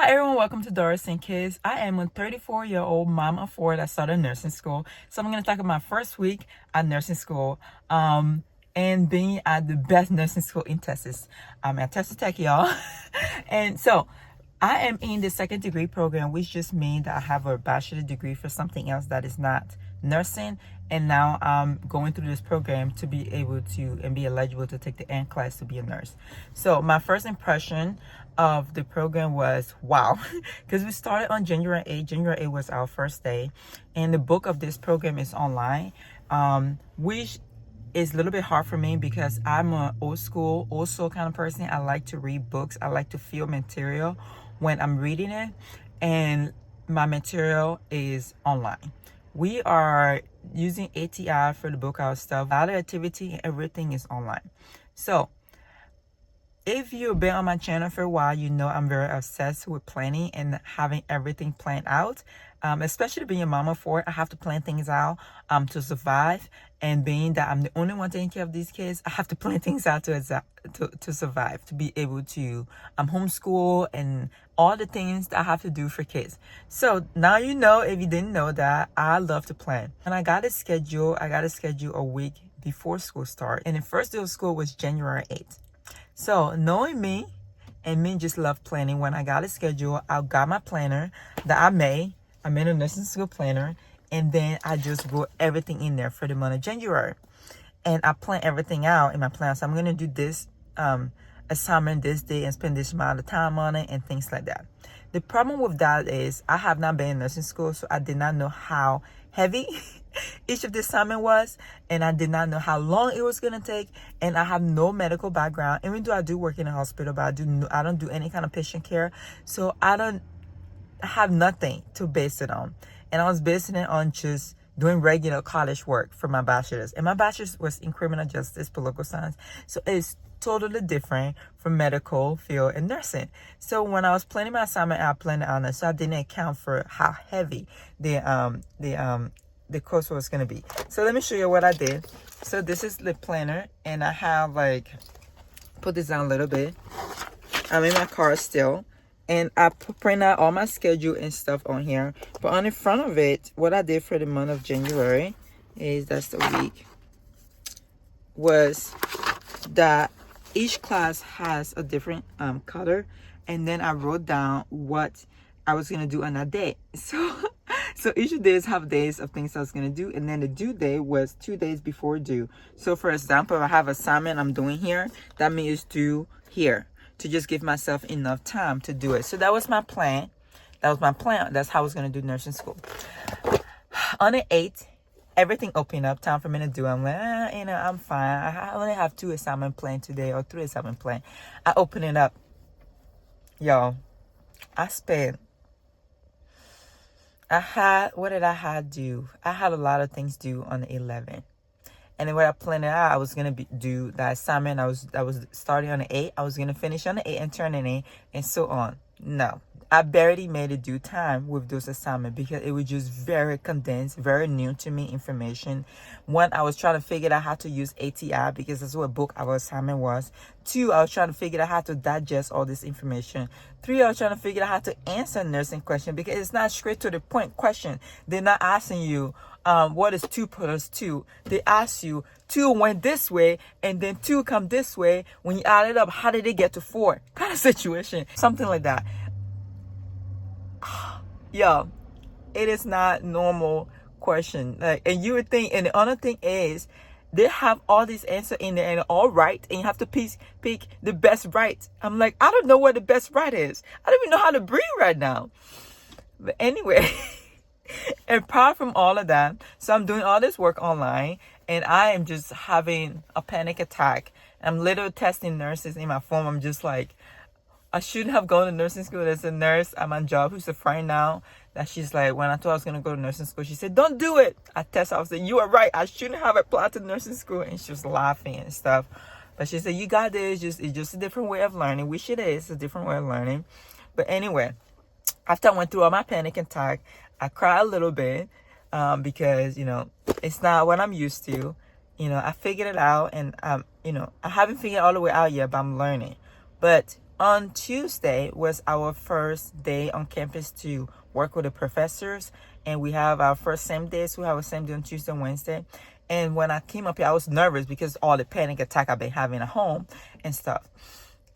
Hi everyone, welcome to Doris and Kids. I am a 34-year-old mom of four that started nursing school. So I'm going to talk about my first week at nursing school and being at the best nursing school in Texas. I'm at Texas Tech, y'all. And so I am in the second degree program, which just means that I have a bachelor degree for something else that is not nursing. And now I'm going through this program to be able to and be eligible to take the NCLEX class to be a nurse. So my first impression of the program was wow, because we started on January 8th. January 8th was our first day, and the book of this program is online, which is a little bit hard for me because I'm an old soul kind of person. I like to read books. I like to feel material when I'm reading it, and my material is online. We are using ATI for the book out stuff. A lot of activity, everything is online. So if you've been on my channel for a while, you know I'm very obsessed with planning and having everything planned out. Especially being a mom of four, I have to plan things out to survive. And being that I'm the only one taking care of these kids, I have to plan things out to survive, to be able to homeschool and all the things that I have to do for kids. So now you know, if you didn't know that, I love to plan. And I got a schedule a week before school start. And the first day of school was January 8th. So knowing me and me just love planning, when I got a schedule, I got my planner that I made a nursing school planner, and then I just wrote everything in there for the month of January. And I plan everything out in my plan. So I'm going to do this assignment this day and spend this amount of time on it and things like that. The problem with that is I have not been in nursing school, so I did not know how heavy each of the assignment was, and I did not know how long it was going to take, and I have no medical background. Even though I do work in a hospital, but I don't do any kind of patient care, so I don't have nothing to base it on. And I was basing it on just doing regular college work for my bachelor's, and my bachelor's was in criminal justice, political science, so it's totally different from medical field and nursing. So when I was planning my assignment, I planned it on it, so I didn't account for how heavy the course was going to be. So let me show you what I did. So this is the planner, and I have put this down a little bit. I'm in my car still, and I print out all my schedule and stuff on here. But on the front of it, what I did for the month of January is, that's the week, was that each class has a different color, and then I wrote down what I was going to do on that day. So each of these have days of things I was going to do, and then the due date was 2 days before due. So for example, if I have assignment I'm doing here, that means due here, to just give myself enough time to do it. So that was my plan. That's how I was going to do nursing school. On the 8th, everything opened up, time for me to do. I'm like, I'm fine. I only have 2 assignment planned today, or 3 assignment planned. I open it up. Y'all, what did I have due? I had a lot of things due on the 11th. And then when I planned it out, I was going to do that assignment. I was starting on the 8th. I was going to finish on the 8th and turn it in, and so on. No, I barely made it due time with those assignments because it was just very condensed, very new to me information. 1, I was trying to figure out how to use ATI because that's what book our assignment was. 2, I was trying to figure out how to digest all this information. 3, I was trying to figure out how to answer nursing question because it's not straight to the point question. They're not asking you, what is 2 plus 2? They ask you 2 went this way and then 2 come this way. When you add it up, how did they get to 4? Kind of situation, something like that. Yo, it is not normal question. And you would think, and the other thing is, they have all these answers in there and all right, and you have to pick the best right. I'm like, I don't know what the best right is. I don't even know how to breathe right now. But anyway, and apart from all of that, so I'm doing all this work online, and I am just having a panic attack. I'm literally testing nurses in my phone. I'm just like, I shouldn't have gone to nursing school. There's a nurse at my job who's a friend now, that she's like, when I told her I was going to go to nursing school, she said, don't do it. I test her. I said, you are right. I shouldn't have applied to nursing school. And she was laughing and stuff. But she said, you got this. It's just a different way of learning, which it is. A different way of learning. But anyway, after I went through all my panic attack, I cried a little bit because, it's not what I'm used to. I figured it out, and, I haven't figured it all the way out yet, but I'm learning. But On Tuesday was our first day on campus to work with the professors, and we have our first same day. So we have a same day on Tuesday and Wednesday. And when I came up here, I was nervous because all the panic attack I've been having at home and stuff.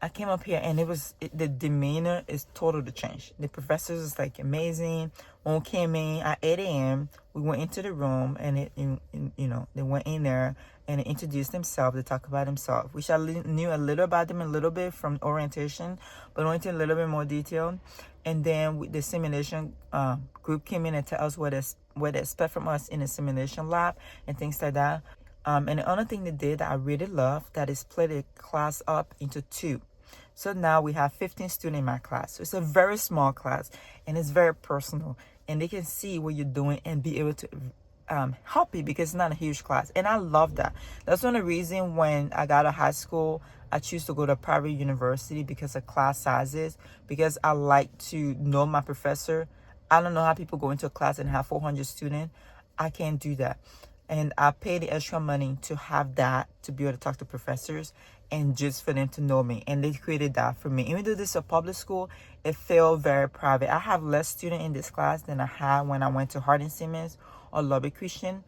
I came up here and the demeanor is totally changed. The professors is like amazing. When we came in at 8 a.m., we went into the room and they went in there and they introduced themselves. They talked about themselves, which I knew a little about them a little bit from orientation, but went into a little bit more detail. And then the simulation group came in and tell us what they expect from us in the simulation lab and things like that. And the other thing they did that I really love that is split the class up into two. So now we have 15 students in my class. So it's a very small class and it's very personal. And they can see what you're doing and be able to help you because it's not a huge class. And I love that. That's one of the reasons when I got to high school, I choose to go to a private university because of class sizes, because I like to know my professor. I don't know how people go into a class and have 400 students. I can't do that. And I pay the extra money to have that, to be able to talk to professors and just for them to know me. And they created that for me. Even though this is a public school, it felt very private. I have less students in this class than I had when I went to Hardin Simmons or Lubbock Christian.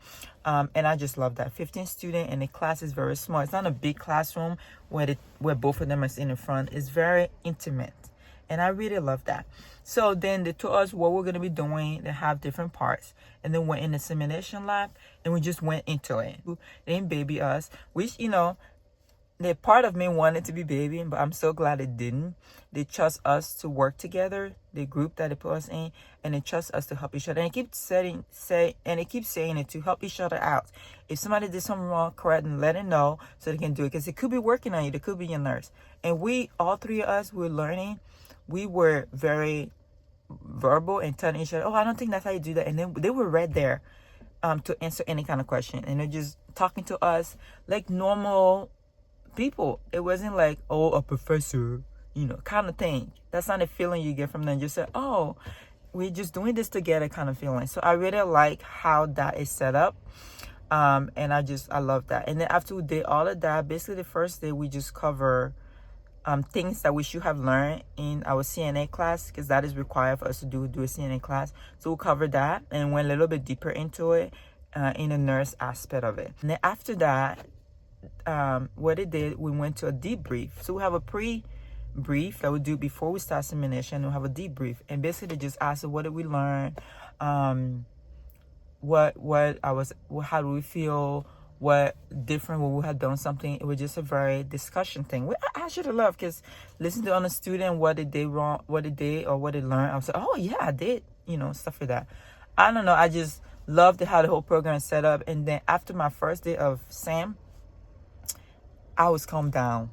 And I just love that. 15 students and the class is very small. It's not a big classroom where both of them are in the front. It's very intimate. And I really love that. So then they told us what we're going to be doing. They have different parts. And then we're in the simulation lab and we just went into it. They didn't baby us, which, the part of me wanted to be babying, but I'm so glad it didn't. They trust us to work together, the group that they put us in, and they trust us to help each other. And they keep saying it to help each other out. If somebody did something wrong, correct and let it know so they can do it. Because it could be working on you. They could be your nurse. And all three of us, were learning. We were very verbal and telling each other, oh, I don't think that's how you do that. And then they were right there to answer any kind of question. And they're just talking to us like normal people. It wasn't like, oh, a professor, kind of thing. That's not a feeling you get from them. Just say, oh, we're just doing this together kind of feeling. So I really like how that is set up. And I love that. And then after we did all of that, basically the first day we just cover things that we should have learned in our CNA class, because that is required for us to do a CNA class. So we'll cover that and went a little bit deeper into it in the nurse aspect of it. And then after that, what it did, we went to a debrief. So we have a pre-brief that we do before we start simulation. We'll have a debrief and basically just ask, what did we learn? How do we feel? What different when we had done something? It was just a very discussion thing. I should have loved, because listen to other student what they did wrong, what they did or what they learned. I was like, oh yeah, I did, stuff like that. I don't know. I just loved how the whole program is set up. And then after my first day of SAM, I was calmed down.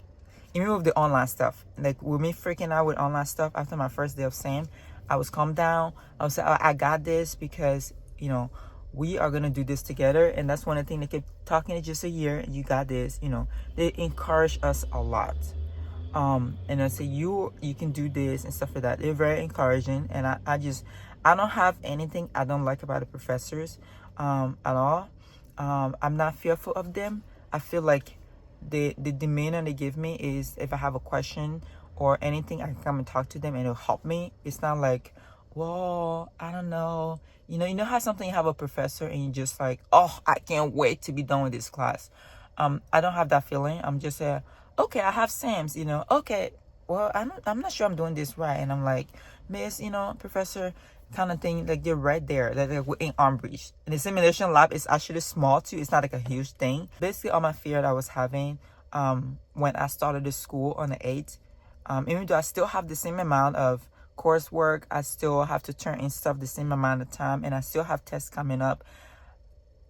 Even with the online stuff, like with me freaking out with online stuff after my first day of SAM, I was calmed down. I was like, oh, I got this, because we are gonna do this together. And that's one of the things they kept talking. It's just a year, you got this. They encourage us a lot. And I say you can do this and stuff like that. They're very encouraging. And I don't have anything I don't like about the professors at all. I'm not fearful of them. I feel like the demeanor they give me is, if I have a question or anything, I can come and talk to them and it'll help me. It's not like, well, I don't know. You know how something you have a professor and you just like, oh, I can't wait to be done with this class. I don't have that feeling. I'm just okay, I have SAMs, okay, well, I'm not sure I'm doing this right. And I'm like, miss, professor, kind of thing. Like, they're right there. Like we're in arm reach. And the simulation lab is actually small too. It's not like a huge thing. Basically, all my fear that I was having when I started the school on the 8th, even though I still have the same amount of coursework, I still have to turn in stuff the same amount of time, and I still have tests coming up.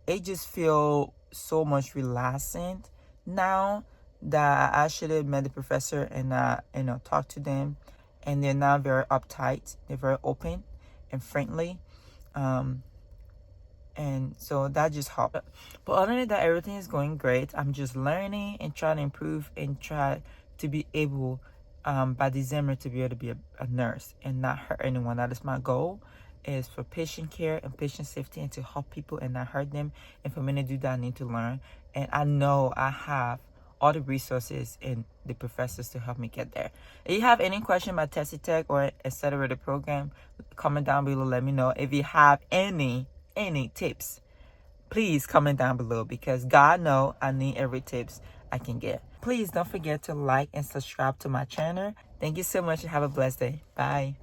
It just feels so much relaxing now that I actually met the professor and talked to them, and they're not very uptight. They're very open and friendly, and so that just helped. But other than that, everything is going great. I'm just learning and trying to improve and try to be able by December to be able to be a nurse and not hurt anyone. That is my goal, is for patient care and patient safety, and to help people and not hurt them. And for me to do that, I need to learn. And I know I have all the resources and the professors to help me get there. If you have any question about Tessie Tech or etc. the program, comment down below, let me know. If you have any tips, please comment down below, because God know I need every tips I can get. Please don't forget to like and subscribe to my channel. Thank you so much and have a blessed day. Bye.